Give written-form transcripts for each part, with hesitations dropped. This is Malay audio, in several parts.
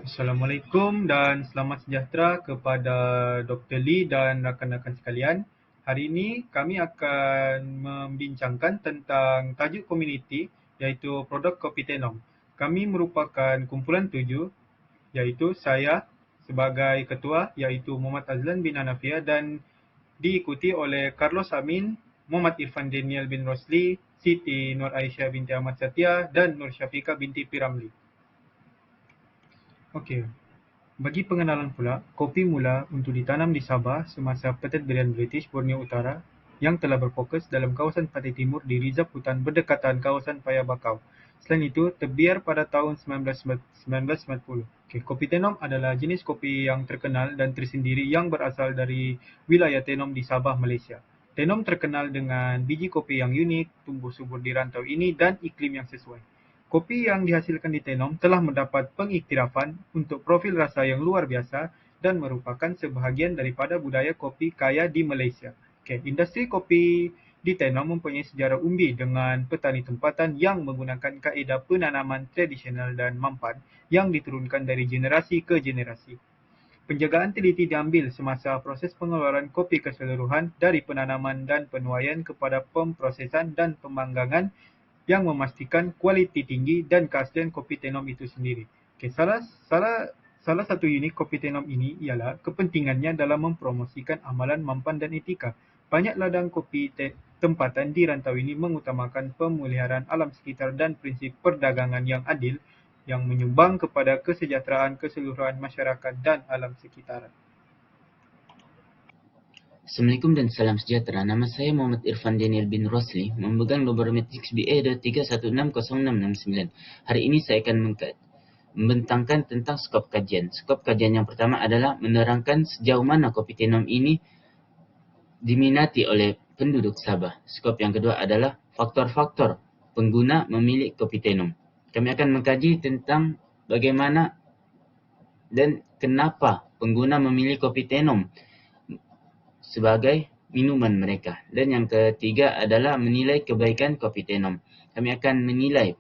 Assalamualaikum dan selamat sejahtera kepada Dr. Lee dan rakan-rakan sekalian. Hari ini kami akan membincangkan tentang tajuk komuniti iaitu produk kopi Tenom. Kami merupakan kumpulan 7 iaitu saya sebagai ketua iaitu Muhammad Azlan bin Hanafia dan diikuti oleh Carlos Amin, Muhammad Irfan Daniel bin Rosli, Siti Nur Aisyah binti Ahmad Satya dan Nur Syafiqah binti Piramli. Okey. Bagi pengenalan pula, kopi mula untuk ditanam di Sabah semasa Pentadbiran British Borneo Utara yang telah berfokus dalam kawasan pantai timur di rizab hutan berdekatan kawasan Paya Bakau. Selain itu, terbiar pada tahun 1990. Kopi Tenom adalah jenis kopi yang terkenal dan tersendiri yang berasal dari wilayah Tenom di Sabah, Malaysia. Tenom terkenal dengan biji kopi yang unik, tumbuh subur di rantau ini dan iklim yang sesuai. Kopi yang dihasilkan di Tenom telah mendapat pengiktirafan untuk profil rasa yang luar biasa dan merupakan sebahagian daripada budaya kopi kaya di Malaysia. Industri kopi di Tenom mempunyai sejarah umbi dengan petani tempatan yang menggunakan kaedah penanaman tradisional dan mampan yang diturunkan dari generasi ke generasi. Penjagaan teliti diambil semasa proses pengeluaran kopi keseluruhan dari penanaman dan penuaian kepada pemprosesan dan pemanggangan yang memastikan kualiti tinggi dan keaslian kopi Tenom itu sendiri. Salah satu unik kopi Tenom ini ialah kepentingannya dalam mempromosikan amalan mampan dan etika. Banyak ladang kopi tempatan di rantau ini mengutamakan pemeliharaan alam sekitar dan prinsip perdagangan yang adil yang menyumbang kepada kesejahteraan keseluruhan masyarakat dan alam sekitaran. Assalamualaikum dan salam sejahtera. Nama saya Muhammad Irfan Daniel bin Rosli, memegang nomor Matrix BA.3160669. Hari ini saya akan membentangkan tentang skop kajian. Skop kajian yang pertama adalah menerangkan sejauh mana kopi Tenom ini diminati oleh penduduk Sabah. Skop yang kedua adalah faktor-faktor pengguna memilih kopi Tenom. Kami akan mengkaji tentang bagaimana dan kenapa pengguna memilih kopi Tenom sebagai minuman mereka. Dan yang ketiga adalah menilai kebaikan kopi Tenom. Kami akan menilai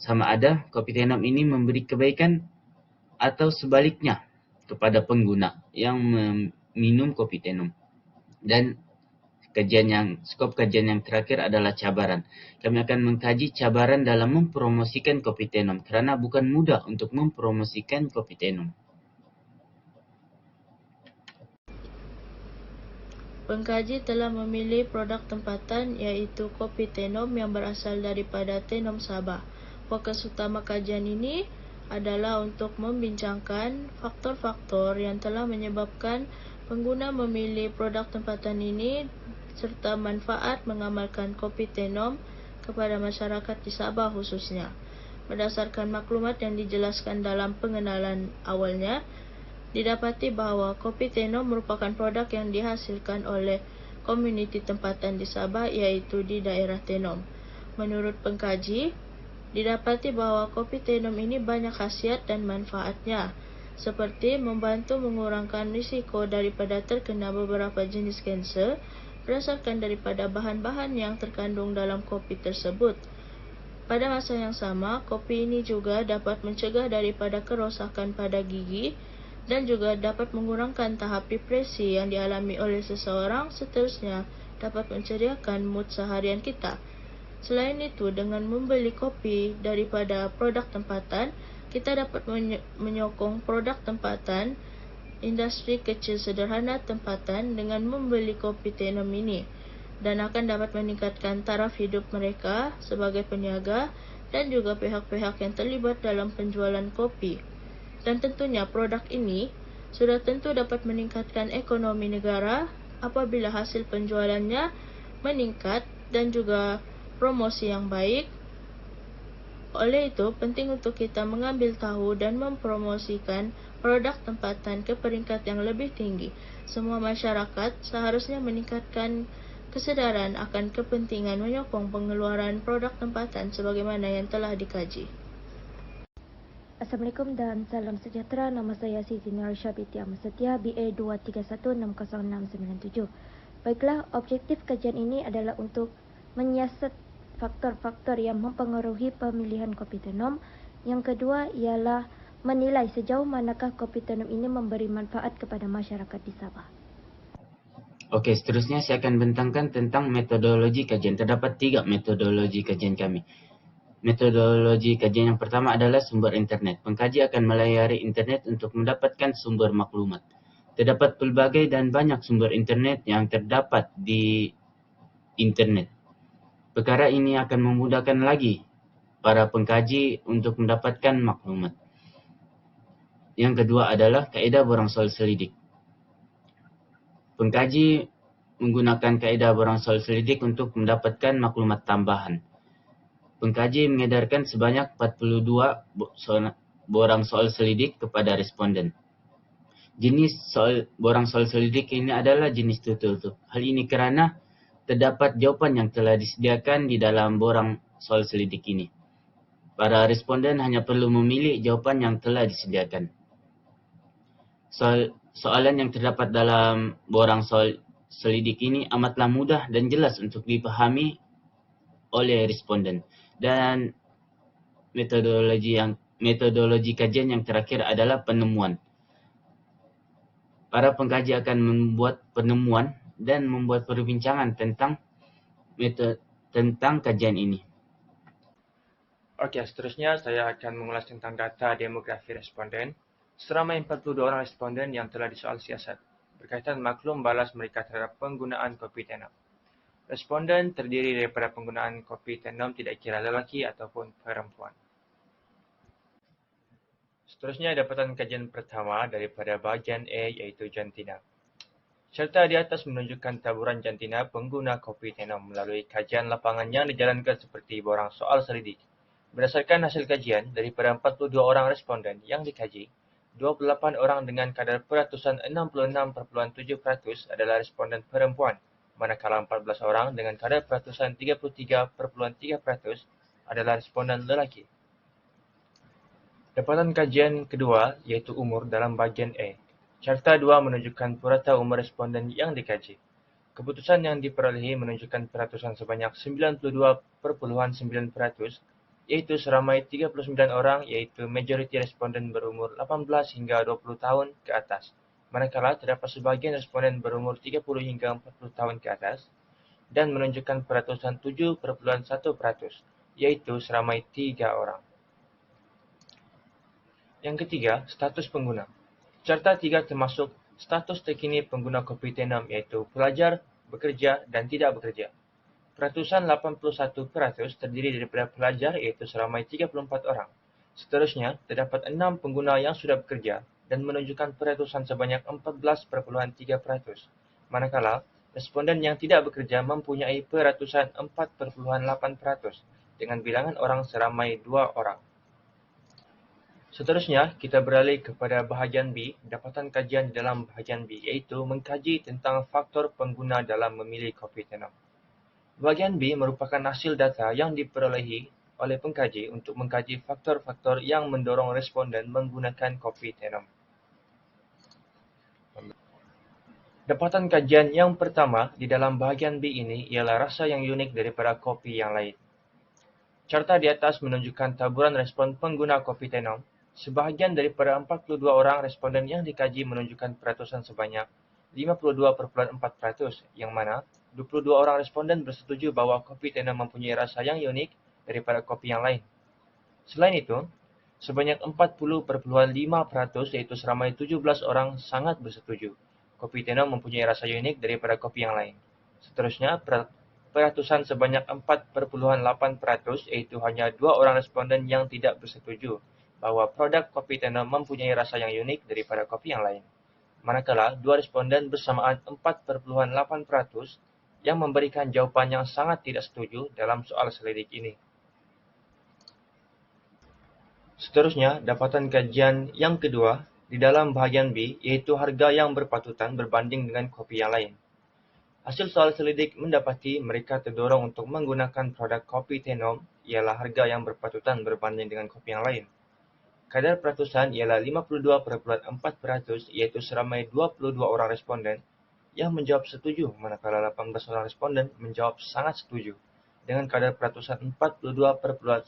sama ada kopi Tenom ini memberi kebaikan atau sebaliknya kepada pengguna yang meminum kopi Tenom. Dan skop kajian yang terakhir adalah cabaran. Kami akan mengkaji cabaran dalam mempromosikan kopi Tenom kerana bukan mudah untuk mempromosikan kopi Tenom. Pengkaji telah memilih produk tempatan iaitu kopi Tenom yang berasal daripada Tenom Sabah. Fokus utama kajian ini adalah untuk membincangkan faktor-faktor yang telah menyebabkan pengguna memilih produk tempatan ini serta manfaat mengamalkan kopi Tenom kepada masyarakat di Sabah khususnya. Berdasarkan maklumat yang dijelaskan dalam pengenalan awalnya, didapati bahawa kopi Tenom merupakan produk yang dihasilkan oleh komuniti tempatan di Sabah iaitu di daerah Tenom. Menurut pengkaji, didapati bahawa kopi Tenom ini banyak khasiat dan manfaatnya, seperti membantu mengurangkan risiko daripada terkena beberapa jenis kanser berdasarkan daripada bahan-bahan yang terkandung dalam kopi tersebut. Pada masa yang sama, kopi ini juga dapat mencegah daripada kerosakan pada gigi dan juga dapat mengurangkan tahap depresi yang dialami oleh seseorang, seterusnya dapat menceriakan mood seharian kita. Selain itu, dengan membeli kopi daripada produk tempatan, kita dapat menyokong produk tempatan, industri kecil sederhana tempatan dengan membeli kopi Tenom ini, dan akan dapat meningkatkan taraf hidup mereka sebagai peniaga dan juga pihak-pihak yang terlibat dalam penjualan kopi. Dan tentunya produk ini sudah tentu dapat meningkatkan ekonomi negara apabila hasil penjualannya meningkat dan juga promosi yang baik. Oleh itu, penting untuk kita mengambil tahu dan mempromosikan produk tempatan ke peringkat yang lebih tinggi. Semua masyarakat seharusnya meningkatkan kesedaran akan kepentingan menyokong pengeluaran produk tempatan sebagaimana yang telah dikaji. Assalamualaikum dan salam sejahtera. Nama saya Siti Nur Aisyah binti Ahmad Satya, BA 231600697. Baiklah, objektif kajian ini adalah untuk menyiasat faktor-faktor yang mempengaruhi pemilihan kopi Tenom. Yang kedua ialah menilai sejauh manakah kopi Tenom ini memberi manfaat kepada masyarakat di Sabah. Okey, seterusnya saya akan bentangkan tentang metodologi kajian. Terdapat 3 metodologi kajian kami. Metodologi kajian yang pertama adalah sumber internet. Pengkaji akan melayari internet untuk mendapatkan sumber maklumat. Terdapat pelbagai dan banyak sumber internet yang terdapat di internet. Perkara ini akan memudahkan lagi para pengkaji untuk mendapatkan maklumat. Yang kedua adalah kaedah borang soal selidik. Pengkaji menggunakan kaedah borang soal selidik untuk mendapatkan maklumat tambahan. Pengkaji mengedarkan sebanyak 42 borang soal selidik kepada responden. Jenis borang soal selidik ini adalah jenis tertutup. Hal ini kerana terdapat jawapan yang telah disediakan di dalam borang soal selidik ini. Para responden hanya perlu memilih jawapan yang telah disediakan. Soalan yang terdapat dalam borang soal selidik ini amatlah mudah dan jelas untuk dipahami oleh responden. Dan metodologi kajian yang terakhir adalah penemuan. Para pengkaji akan membuat penemuan dan membuat perbincangan tentang kajian ini. Okey, seterusnya saya akan mengulas tentang data demografi responden. Seramai 42 orang responden yang telah disoal siasat berkaitan maklum balas mereka terhadap penggunaan kopi Tenom. Responden terdiri daripada penggunaan kopi Tenom tidak kira lelaki ataupun perempuan. Seterusnya dapatan kajian pertama daripada bahagian A iaitu jantina. Serta di atas menunjukkan taburan jantina pengguna kopi Tenom melalui kajian lapangan yang dijalankan seperti borang soal selidik. Berdasarkan hasil kajian, daripada 42 orang responden yang dikaji, 28 orang dengan kadar peratusan 66.7% adalah responden perempuan, manakala 14 orang dengan kadar peratusan 33.3% adalah responden lelaki. Dapatan kajian kedua iaitu umur dalam bahagian A. Carta 2 menunjukkan purata umur responden yang dikaji. Keputusan yang diperolehi menunjukkan peratusan sebanyak 92.9%, iaitu seramai 39 orang iaitu majoriti responden berumur 18 hingga 20 tahun ke atas, manakala terdapat sebahagian responden berumur 30 hingga 40 tahun ke atas dan menunjukkan peratusan 7.1%, iaitu seramai 3 orang. Yang ketiga, status pengguna. Carta 3 termasuk status terkini pengguna kopi Tenom iaitu pelajar, bekerja dan tidak bekerja. Peratusan 81% terdiri daripada pelajar iaitu seramai 34 orang. Seterusnya, terdapat 6 pengguna yang sudah bekerja dan menunjukkan peratusan sebanyak 14.3%. Manakala, responden yang tidak bekerja mempunyai peratusan 4.8% dengan bilangan orang seramai 2 orang. Seterusnya, kita beralih kepada bahagian B, dapatan kajian di dalam bahagian B iaitu mengkaji tentang faktor pengguna dalam memilih kopi Tenom. Bahagian B merupakan hasil data yang diperolehi oleh pengkaji untuk mengkaji faktor-faktor yang mendorong responden menggunakan kopi Tenom. Dapatan kajian yang pertama di dalam bahagian B ini ialah rasa yang unik daripada kopi yang lain. Carta di atas menunjukkan taburan respon pengguna kopi Tenom. Sebahagian daripada 42 orang responden yang dikaji menunjukkan peratusan sebanyak 52.4%, yang mana 22 orang responden bersetuju bahawa kopi Tenom mempunyai rasa yang unik daripada kopi yang lain. Selain itu, sebanyak 40.5% iaitu seramai 17 orang sangat bersetuju. Kopi Tenom mempunyai rasa unik daripada kopi yang lain. Seterusnya, peratusan sebanyak 4.8% iaitu hanya 2 orang responden yang tidak bersetuju bahawa produk kopi Tenom mempunyai rasa yang unik daripada kopi yang lain. Manakala, 2 responden bersamaan 4.8% yang memberikan jawapan yang sangat tidak setuju dalam soal selidik ini. Seterusnya, dapatan kajian yang kedua di dalam bahagian B iaitu harga yang berpatutan berbanding dengan kopi yang lain. Hasil soal selidik mendapati mereka terdorong untuk menggunakan produk kopi Tenom ialah harga yang berpatutan berbanding dengan kopi yang lain. Kadar peratusan ialah 52.4% iaitu seramai 22 orang responden yang menjawab setuju, manakala 18 orang responden menjawab sangat setuju dengan kadar peratusan 42.9%.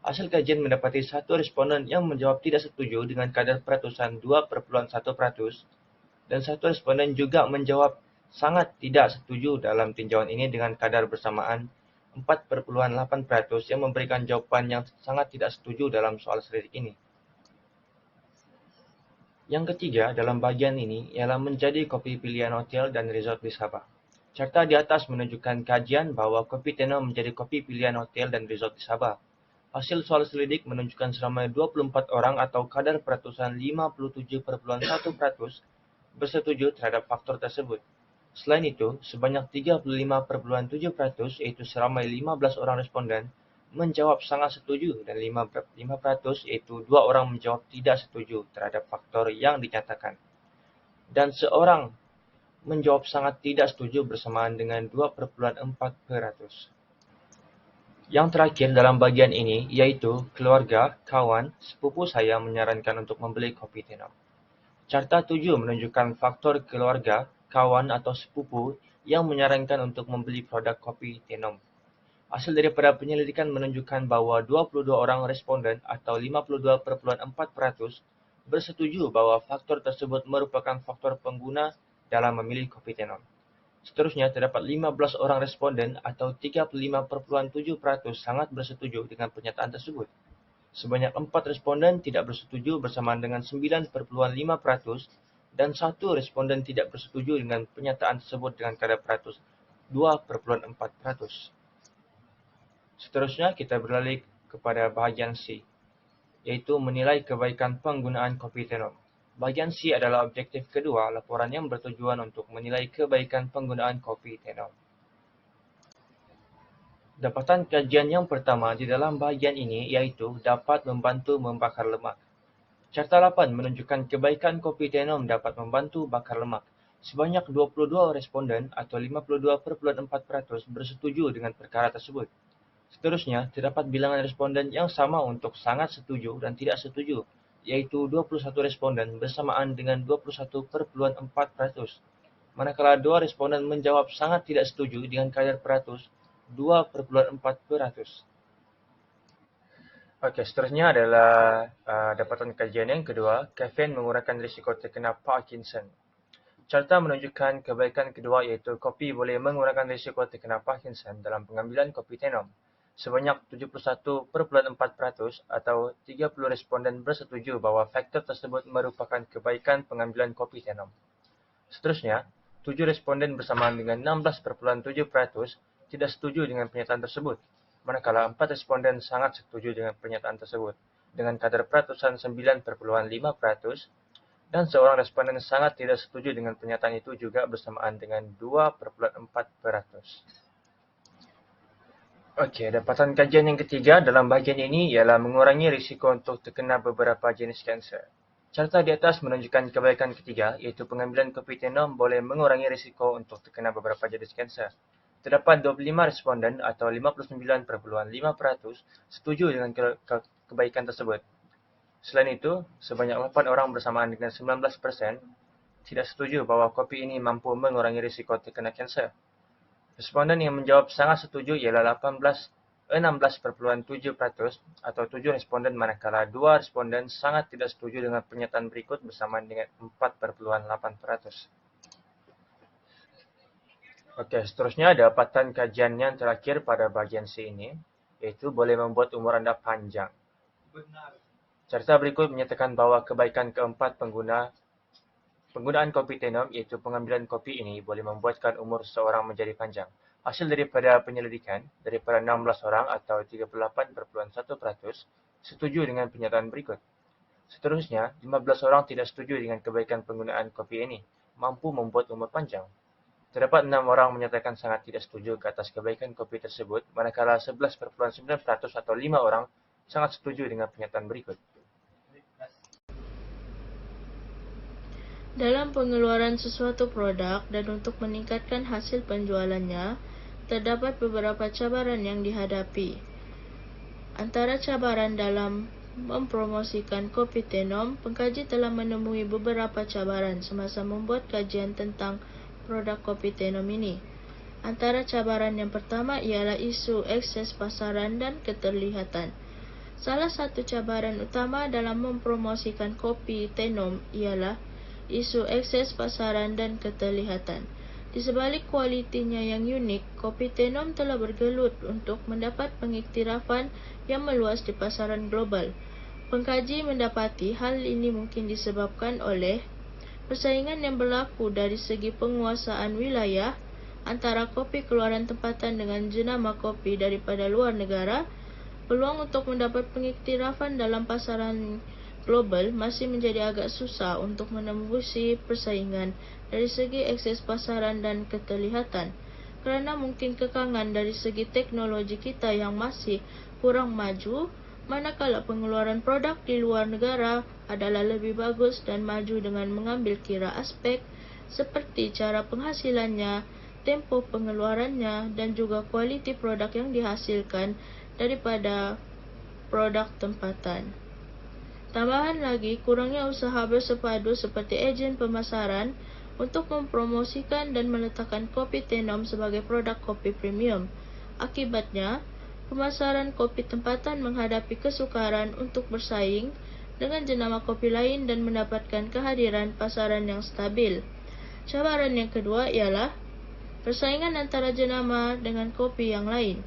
Hasil kajian mendapati satu responden yang menjawab tidak setuju dengan kadar peratusan 2,1% dan satu responden juga menjawab sangat tidak setuju dalam tinjauan ini dengan kadar bersamaan 4,8% yang memberikan jawaban yang sangat tidak setuju dalam soal selidik ini. Yang ketiga dalam bagian ini ialah menjadi kopi pilihan hotel dan resort di Sabah. Carta di atas menunjukkan kajian bahwa kopi Tenom menjadi kopi pilihan hotel dan resort di Sabah. Hasil soal selidik menunjukkan selama 24 orang atau kadar peratusan 57,1% bersetuju terhadap faktor tersebut. Selain itu, sebanyak 35,7% yaitu seramai 15 orang responden menjawab sangat setuju dan 5% yaitu 2 orang menjawab tidak setuju terhadap faktor yang dinyatakan. Dan seorang menjawab sangat tidak setuju bersamaan dengan 2,4%. Yang terakhir dalam bagian ini yaitu keluarga, kawan, sepupu saya menyarankan untuk membeli kopi Tenom. Carta 7 menunjukkan faktor keluarga, kawan atau sepupu yang menyarankan untuk membeli produk kopi Tenom. Hasil daripada penyelidikan menunjukkan bahwa 22 orang responden atau 52,4% bersetuju bahwa faktor tersebut merupakan faktor pengguna dalam memilih kopi Tenom. Seterusnya, terdapat 15 orang responden atau 35,7% sangat bersetuju dengan pernyataan tersebut. Sebanyak 4 responden tidak bersetuju bersamaan dengan 9,5% dan 1 responden tidak bersetuju dengan pernyataan tersebut dengan kadar peratus 2,4%. Seterusnya, kita beralih kepada bahagian C, yaitu menilai kebaikan penggunaan kopi Tenom. Bagian C adalah objektif kedua laporan yang bertujuan untuk menilai kebaikan penggunaan kopi Tenom. Dapatan kajian yang pertama di dalam bahagian ini yaitu dapat membantu membakar lemak. Carta 8 menunjukkan kebaikan kopi Tenom dapat membantu bakar lemak. Sebanyak 22 responden atau 52,4% bersetuju dengan perkara tersebut. Seterusnya, terdapat bilangan responden yang sama untuk sangat setuju dan tidak setuju, yaitu 21 responden bersamaan dengan 21,4%. Manakala 2 responden menjawab sangat tidak setuju dengan kadar peratus 2,4%. Oke, seterusnya adalah dapatan kajian yang kedua, kafein mengurangkan risiko terkena Parkinson. Carta menunjukkan kebaikan kedua yaitu kopi boleh mengurangkan risiko terkena Parkinson dalam pengambilan kopi Tenom. Sebanyak 71,4% atau 30 responden bersetuju bahwa faktor tersebut merupakan kebaikan pengambilan kopi Tenom. Seterusnya, 7 responden bersamaan dengan 16,7% tidak setuju dengan pernyataan tersebut, manakala 4 responden sangat setuju dengan pernyataan tersebut dengan kadar peratusan 9,5% dan seorang responden sangat tidak setuju dengan pernyataan itu juga bersamaan dengan 2,4%. Okey, dapatan kajian yang ketiga dalam bahagian ini ialah mengurangi risiko untuk terkena beberapa jenis kanser. Carta di atas menunjukkan kebaikan ketiga iaitu pengambilan kopi Tenom boleh mengurangi risiko untuk terkena beberapa jenis kanser. Terdapat 25 responden atau 59,5% setuju dengan kebaikan tersebut. Selain itu, sebanyak 8 orang bersamaan dengan 19% tidak setuju bahawa kopi ini mampu mengurangi risiko terkena kanser. Responden yang menjawab sangat setuju ialah 16,7% atau 7 responden manakala 2 responden sangat tidak setuju dengan pernyataan berikut bersamaan dengan 4,8%. Okey, seterusnya dapatan kajian yang terakhir pada bahagian C ini, iaitu boleh membuat umur anda panjang. Carta berikut menyatakan bahawa kebaikan keempat penggunaan kopi Tenom iaitu pengambilan kopi ini boleh membuatkan umur seseorang menjadi panjang. Hasil daripada penyelidikan, daripada 16 orang atau 38,1% setuju dengan pernyataan berikut. Seterusnya, 15 orang tidak setuju dengan kebaikan penggunaan kopi ini, mampu membuat umur panjang. Terdapat 6 orang menyatakan sangat tidak setuju ke atas kebaikan kopi tersebut, manakala 11,9% atau 5 orang sangat setuju dengan pernyataan berikut. Dalam pengeluaran sesuatu produk dan untuk meningkatkan hasil penjualannya, terdapat beberapa cabaran yang dihadapi. Antara cabaran dalam mempromosikan kopi Tenom, pengkaji telah menemui beberapa cabaran semasa membuat kajian tentang produk kopi Tenom ini. Antara cabaran yang pertama ialah isu akses pasaran dan keterlihatan. Salah satu cabaran utama dalam mempromosikan kopi Tenom ialah isu akses pasaran dan keterlihatan. Di sebalik kualitinya yang unik, kopi Tenom telah bergelut untuk mendapat pengiktirafan yang meluas di pasaran global. Pengkaji mendapati hal ini mungkin disebabkan oleh persaingan yang berlaku dari segi penguasaan wilayah antara kopi keluaran tempatan dengan jenama kopi daripada luar negara. Peluang untuk mendapat pengiktirafan dalam pasaran global masih menjadi agak susah untuk menembusi persaingan dari segi akses pasaran dan keterlihatan, kerana mungkin kekangan dari segi teknologi kita yang masih kurang maju, manakala pengeluaran produk di luar negara adalah lebih bagus dan maju dengan mengambil kira aspek seperti cara penghasilannya, tempoh pengeluarannya, dan juga kualiti produk yang dihasilkan daripada produk tempatan. Tambahan lagi, kurangnya usaha bersepadu seperti ejen pemasaran untuk mempromosikan dan meletakkan kopi Tenom sebagai produk kopi premium. Akibatnya, pemasaran kopi tempatan menghadapi kesukaran untuk bersaing dengan jenama kopi lain dan mendapatkan kehadiran pasaran yang stabil. Cabaran yang kedua ialah persaingan antara jenama dengan kopi yang lain.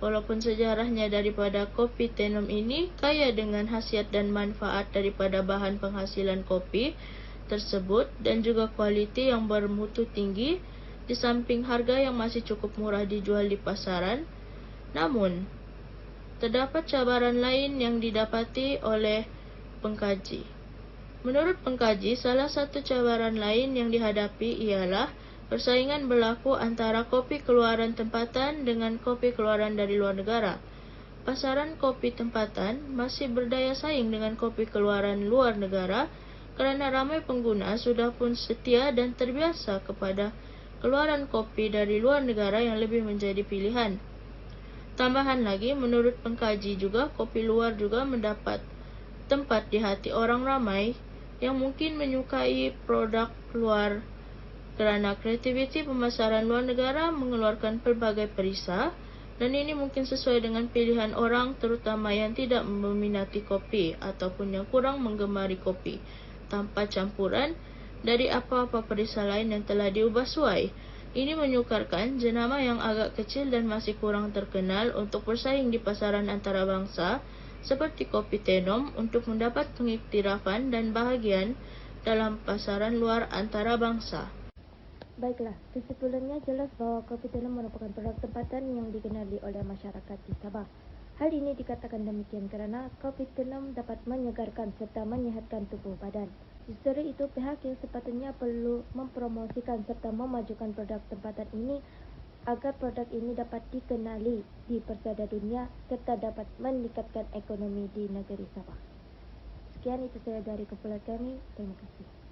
Walaupun sejarahnya daripada kopi Tenom ini kaya dengan khasiat dan manfaat daripada bahan penghasilan kopi tersebut dan juga kualiti yang bermutu tinggi di samping harga yang masih cukup murah dijual di pasaran, namun terdapat cabaran lain yang didapati oleh pengkaji. Menurut pengkaji, salah satu cabaran lain yang dihadapi ialah persaingan berlaku antara kopi keluaran tempatan dengan kopi keluaran dari luar negara. Pasaran kopi tempatan masih berdaya saing dengan kopi keluaran luar negara kerana ramai pengguna sudah pun setia dan terbiasa kepada keluaran kopi dari luar negara yang lebih menjadi pilihan. Tambahan lagi, menurut pengkaji juga, kopi luar juga mendapat tempat di hati orang ramai yang mungkin menyukai produk luar kerana kreativiti pemasaran luar negara mengeluarkan pelbagai perisai, dan ini mungkin sesuai dengan pilihan orang terutama yang tidak meminati kopi ataupun yang kurang menggemari kopi tanpa campuran dari apa-apa perisai lain yang telah diubah suai. Ini menyukarkan jenama yang agak kecil dan masih kurang terkenal untuk bersaing di pasaran antarabangsa seperti kopi Tenom untuk mendapat pengiktirafan dan bahagian dalam pasaran luar antarabangsa. Baiklah, kesimpulannya jelas bahawa kopi Tenom merupakan produk tempatan yang dikenali oleh masyarakat di Sabah. Hal ini dikatakan demikian kerana kopi Tenom dapat menyegarkan serta menyihatkan tubuh badan. Justru itu, pihak yang sepatutnya perlu mempromosikan serta memajukan produk tempatan ini agar produk ini dapat dikenali di persada dunia serta dapat meningkatkan ekonomi di negeri Sabah. Sekian itu saya dari kumpulan kami. Terima kasih.